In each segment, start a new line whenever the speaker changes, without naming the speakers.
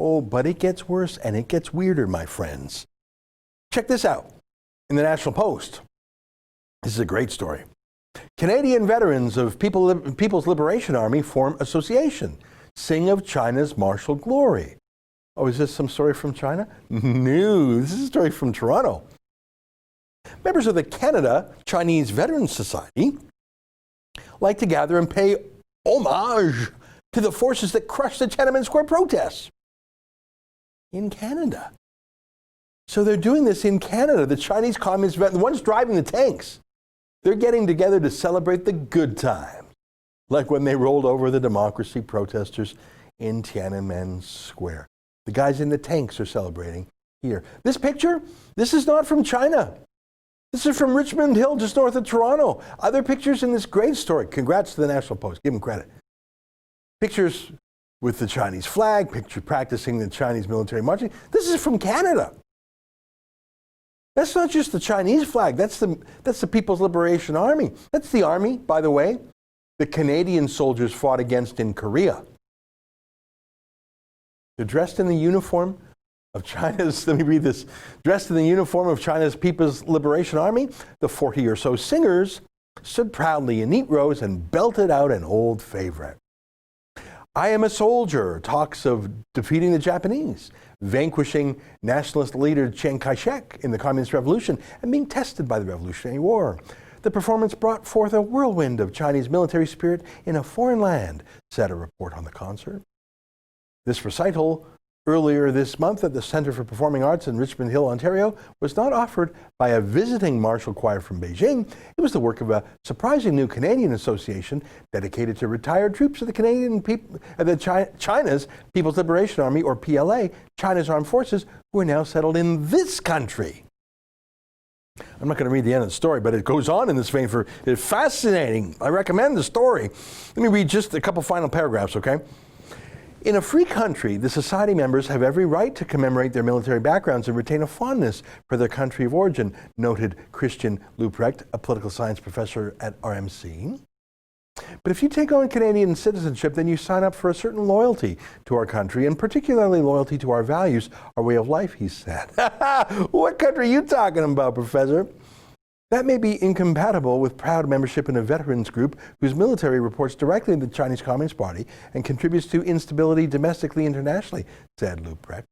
Oh, but it gets worse and it gets weirder, my friends. Check this out in the National Post. This is a great story. Canadian veterans of People's Liberation Army form association, sing of China's martial glory. Oh, is this some story from China? No, this is a story from Toronto. Members of the Canada Chinese Veterans Society like to gather and pay homage to the forces that crushed the Tiananmen Square protests in Canada. So they're doing this in Canada. The Chinese Communist veterans, the ones driving the tanks, they're getting together to celebrate the good times, like when they rolled over the democracy protesters in Tiananmen Square. The guys in the tanks are celebrating here. This picture, this is not from China. This is from Richmond Hill, just north of Toronto. Other pictures in this great story. Congrats to the National Post. Give them credit. Pictures with the Chinese flag, picture practicing the Chinese military marching. This is from Canada. That's not just the Chinese flag. That's the People's Liberation Army. That's the army, by the way, the Canadian soldiers fought against in Korea. They're dressed in the uniform of China's, let me read this, dressed in the uniform of China's People's Liberation Army, the 40 or so singers stood proudly in neat rows and belted out an old favorite. I am a soldier talks of defeating the Japanese, vanquishing nationalist leader Chiang Kai-shek in the Communist Revolution, and being tested by the Revolutionary War. The performance brought forth a whirlwind of Chinese military spirit in a foreign land, said a report on the concert. This recital earlier this month at the Centre for Performing Arts in Richmond Hill, Ontario, was not offered by a visiting martial choir from Beijing. It was the work of a surprising new Canadian association dedicated to retired troops of the China's People's Liberation Army, or PLA, China's armed forces, who are now settled in this country. I'm not going to read the end of the story, but it goes on in this vein. It's fascinating. I recommend the story. Let me read just a couple final paragraphs, okay? In a free country, the society members have every right to commemorate their military backgrounds and retain a fondness for their country of origin, noted Christian Leuprecht, a political science professor at RMC. But if you take on Canadian citizenship, then you sign up for a certain loyalty to our country, and particularly loyalty to our values, our way of life, he said. What country are you talking about, Professor? That may be incompatible with proud membership in a veterans group whose military reports directly to the Chinese Communist Party and contributes to instability domestically and internationally, said Leuprecht.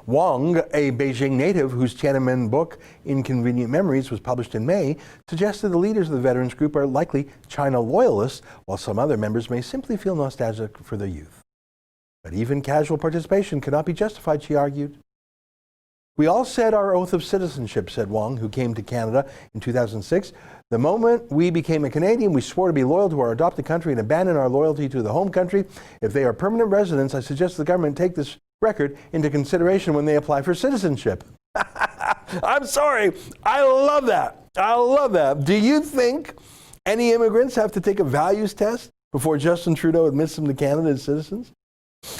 Wang, a Beijing native whose Tiananmen book, Inconvenient Memories, was published in May, suggested the leaders of the veterans group are likely China loyalists, while some other members may simply feel nostalgic for their youth. But even casual participation cannot be justified, she argued. We all said our oath of citizenship, said Wang, who came to Canada in 2006. The moment we became a Canadian, we swore to be loyal to our adopted country and abandon our loyalty to the home country. If they are permanent residents, I suggest the government take this record into consideration when they apply for citizenship. I'm sorry. I love that. I love that. Do you think any immigrants have to take a values test before Justin Trudeau admits them to Canada as citizens?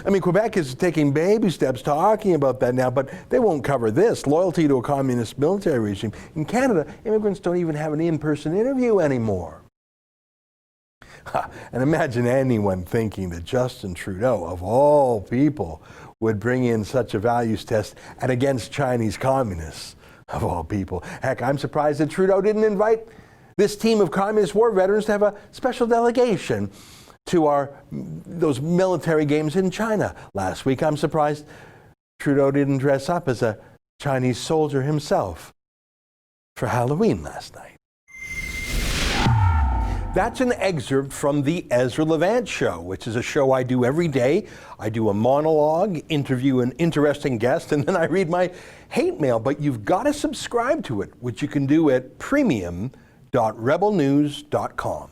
I mean, Quebec is taking baby steps talking about that now, but they won't cover this, loyalty to a communist military regime. In Canada, immigrants don't even have an in-person interview anymore. And imagine anyone thinking that Justin Trudeau, of all people, would bring in such a values test and against Chinese communists, of all people. Heck, I'm surprised that Trudeau didn't invite this team of communist war veterans to have a special delegation to those military games in China last week. I'm surprised Trudeau didn't dress up as a Chinese soldier himself for Halloween last night. That's an excerpt from the Ezra Levant Show, which is a show I do every day. I do a monologue, interview an interesting guest, and then I read my hate mail. But you've got to subscribe to it, which you can do at premium.rebelnews.com.